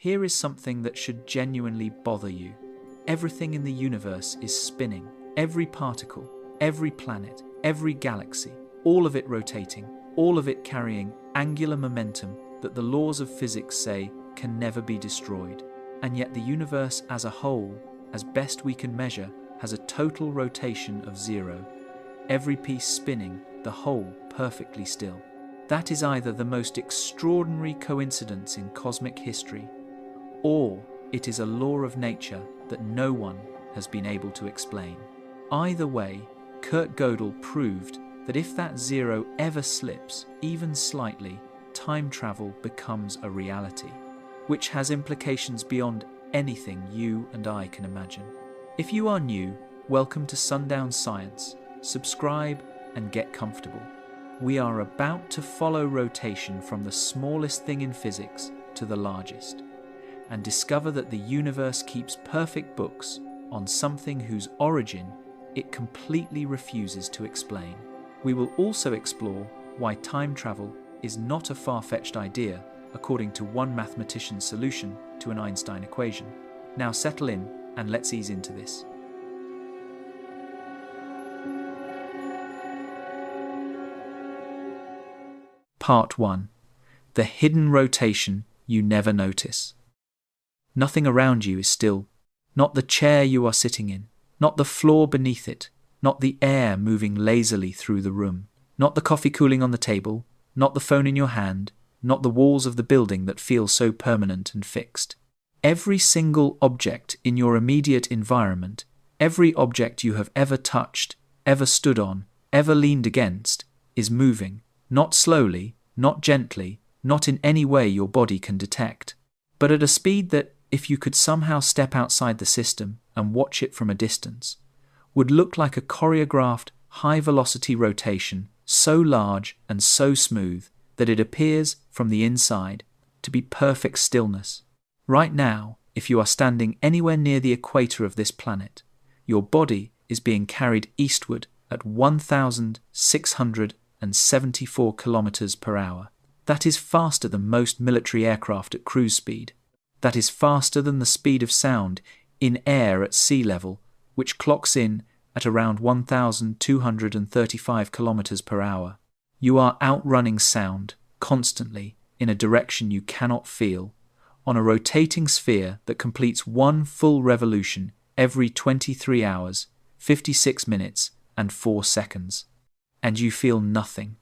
Here is something that should genuinely bother you. Everything in the universe is spinning. Every particle, every planet, every galaxy, all of it rotating, all of it carrying angular momentum that the laws of physics say can never be destroyed. And yet the universe as a whole, as best we can measure, has a total rotation of 0. Every piece spinning, the whole perfectly still. That is either the most extraordinary coincidence in cosmic history, or it is a law of nature that no one has been able to explain. Either way, Kurt Gödel proved that if that 0 ever slips, even slightly, time travel becomes a reality, which has implications beyond anything you and I can imagine. If you are new, welcome to Sundown Science. Subscribe and get comfortable. We are about to follow rotation from the smallest thing in physics to the largest, and discover that the universe keeps perfect books on something whose origin it completely refuses to explain. We will also explore why time travel is not a far-fetched idea, according to one mathematician's solution to an Einstein equation. Now settle in and let's ease into this. Part 1. The hidden rotation you never notice. Nothing around you is still. Not the chair you are sitting in, not the floor beneath it, not the air moving lazily through the room, not the coffee cooling on the table, not the phone in your hand, not the walls of the building that feel so permanent and fixed. Every single object in your immediate environment, every object you have ever touched, ever stood on, ever leaned against, is moving, not slowly, not gently, not in any way your body can detect, but at a speed that, if you could somehow step outside the system and watch it from a distance, would look like a choreographed, high-velocity rotation so large and so smooth that it appears, from the inside, to be perfect stillness. Right now, if you are standing anywhere near the equator of this planet, your body is being carried eastward at 1,674 kilometers per hour. That is faster than most military aircraft at cruise speed. That is faster than the speed of sound in air at sea level, which clocks in at around 1,235 kilometers per hour. You are outrunning sound, constantly, in a direction you cannot feel, on a rotating sphere that completes one full revolution every 23 hours, 56 minutes, and 4 seconds. And you feel nothing.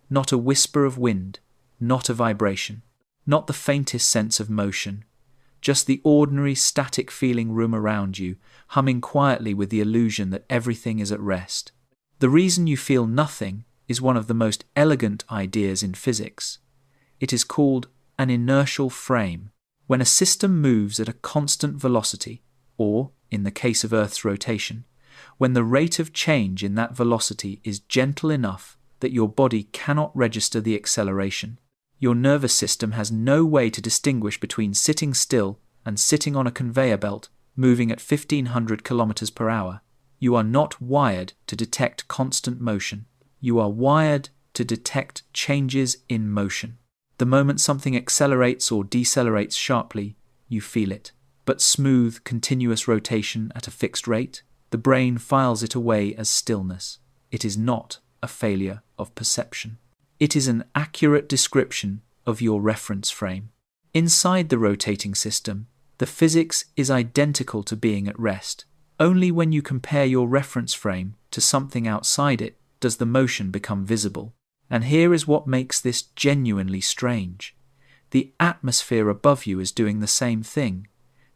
Not a whisper of wind, not a vibration, not the faintest sense of motion. Just the ordinary static feeling room around you, humming quietly with the illusion that everything is at rest. The reason you feel nothing is one of the most elegant ideas in physics. It is called an inertial frame. When a system moves at a constant velocity, or, in the case of Earth's rotation, when the rate of change in that velocity is gentle enough that your body cannot register the acceleration, your nervous system has no way to distinguish between sitting still and sitting on a conveyor belt moving at 1,500 kilometers per hour. You are not wired to detect constant motion. You are wired to detect changes in motion. The moment something accelerates or decelerates sharply, you feel it. But smooth, continuous rotation at a fixed rate, the brain files it away as stillness. It is not a failure of perception. It is an accurate description of your reference frame. Inside the rotating system, the physics is identical to being at rest. Only when you compare your reference frame to something outside it does the motion become visible. And here is what makes this genuinely strange. The atmosphere above you is doing the same thing.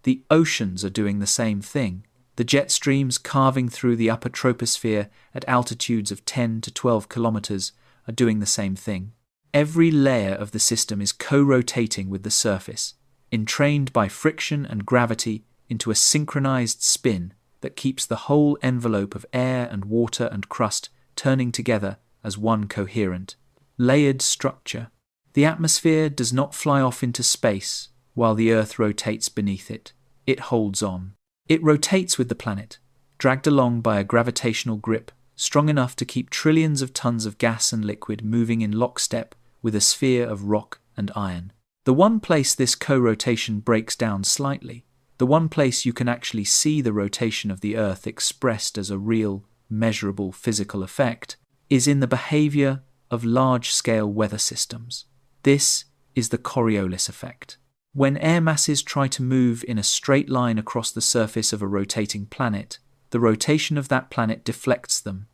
The oceans are doing the same thing. The jet streams carving through the upper troposphere at altitudes of 10 to 12 kilometers are doing the same thing. Every layer of the system is co-rotating with the surface, entrained by friction and gravity into a synchronized spin that keeps the whole envelope of air and water and crust turning together as one coherent, layered structure. The atmosphere does not fly off into space while the Earth rotates beneath it. It holds on. It rotates with the planet, dragged along by a gravitational grip strong enough to keep trillions of tons of gas and liquid moving in lockstep with a sphere of rock and iron. The one place this co-rotation breaks down slightly, the one place you can actually see the rotation of the Earth expressed as a real, measurable physical effect, is in the behavior of large-scale weather systems. This is the Coriolis effect. When air masses try to move in a straight line across the surface of a rotating planet, the rotation of that planet deflects them.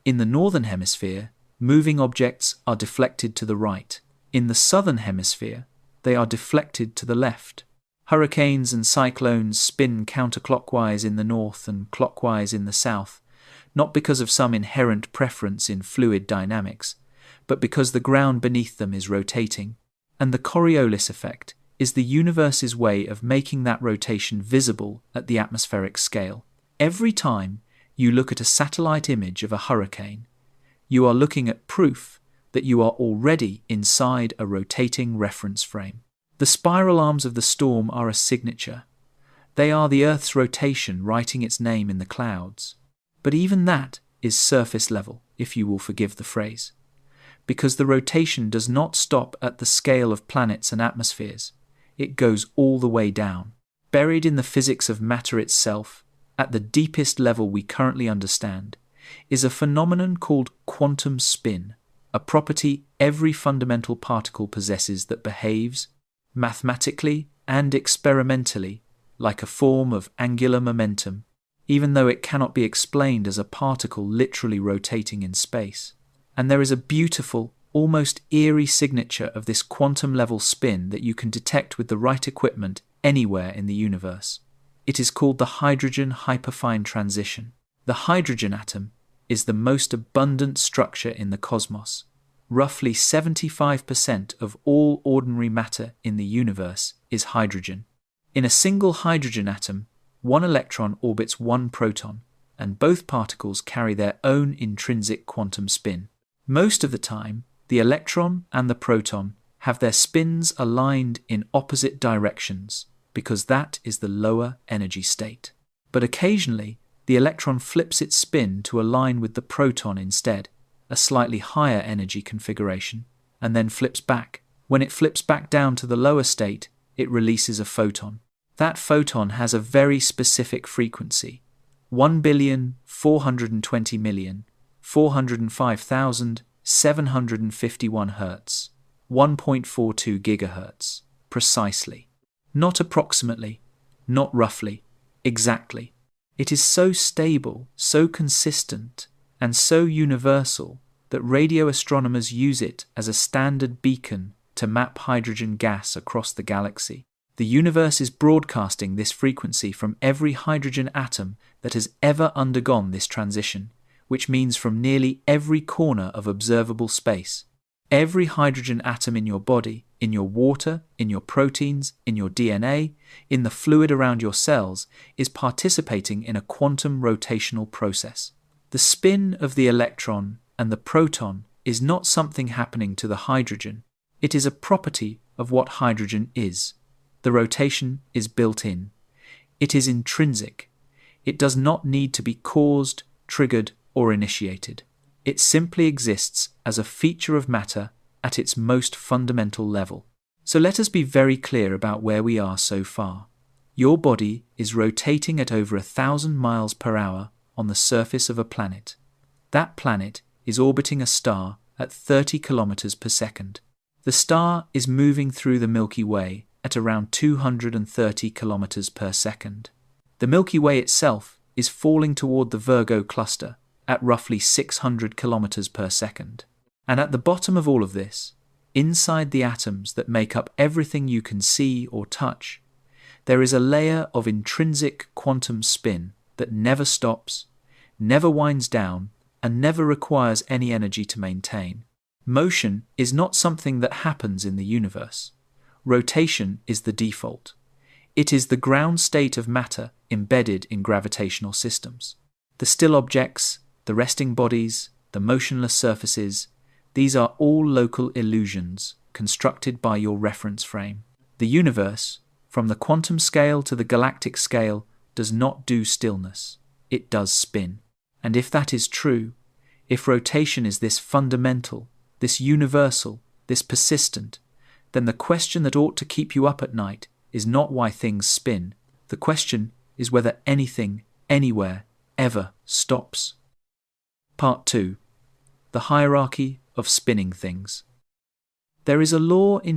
In the northern hemisphere, moving objects are deflected to the right. In the southern hemisphere, they are deflected to the left. Hurricanes and cyclones spin counterclockwise in the north and clockwise in the south, not because of some inherent preference in fluid dynamics, but because the ground beneath them is rotating. And the Coriolis effect is the universe's way of making that rotation visible at the atmospheric scale. Every time you look at a satellite image of a hurricane, you are looking at proof that you are already inside a rotating reference frame. The spiral arms of the storm are a signature. They are the Earth's rotation writing its name in the clouds. But even that is surface level, if you will forgive the phrase, because the rotation does not stop at the scale of planets and atmospheres. It goes all the way down. Buried in the physics of matter itself, at the deepest level we currently understand, is a phenomenon called quantum spin, a property every fundamental particle possesses that behaves, mathematically and experimentally, like a form of angular momentum, even though it cannot be explained as a particle literally rotating in space. And there is a beautiful, almost eerie signature of this quantum-level spin that you can detect with the right equipment anywhere in the universe. It is called the hydrogen hyperfine transition. The hydrogen atom is the most abundant structure in the cosmos. Roughly 75% of all ordinary matter in the universe is hydrogen. In a single hydrogen atom, one electron orbits one proton, and both particles carry their own intrinsic quantum spin. Most of the time, the electron and the proton have their spins aligned in opposite directions, because that is the lower energy state. But occasionally, the electron flips its spin to align with the proton instead, a slightly higher energy configuration, and then flips back. When it flips back down to the lower state, it releases a photon. That photon has a very specific frequency, 1,420,405,751 Hz, 1.42 GHz, precisely. Not approximately, not roughly, exactly. It is so stable, so consistent, and so universal that radio astronomers use it as a standard beacon to map hydrogen gas across the galaxy. The universe is broadcasting this frequency from every hydrogen atom that has ever undergone this transition, which means from nearly every corner of observable space. Every hydrogen atom in your body, in your water, in your proteins, in your DNA, in the fluid around your cells, is participating in a quantum rotational process. The spin of the electron and the proton is not something happening to the hydrogen. It is a property of what hydrogen is. The rotation is built in. It is intrinsic. It does not need to be caused, triggered, or initiated. It simply exists as a feature of matter at its most fundamental level. So let us be very clear about where we are so far. Your body is rotating at over 1,000 miles per hour on the surface of a planet. That planet is orbiting a star at 30 kilometers per second. The star is moving through the Milky Way at around 230 kilometers per second. The Milky Way itself is falling toward the Virgo cluster at roughly 600 kilometers per second. And at the bottom of all of this, inside the atoms that make up everything you can see or touch, there is a layer of intrinsic quantum spin that never stops, never winds down, and never requires any energy to maintain. Motion is not something that happens in the universe. Rotation is the default. It is the ground state of matter embedded in gravitational systems. The still objects, the resting bodies, the motionless surfaces, these are all local illusions constructed by your reference frame. The universe, from the quantum scale to the galactic scale, does not do stillness. It does spin. And if that is true, if rotation is this fundamental, this universal, this persistent, then the question that ought to keep you up at night is not why things spin. The question is whether anything, anywhere, ever stops. Part 2. The hierarchy of spinning things. There is a law in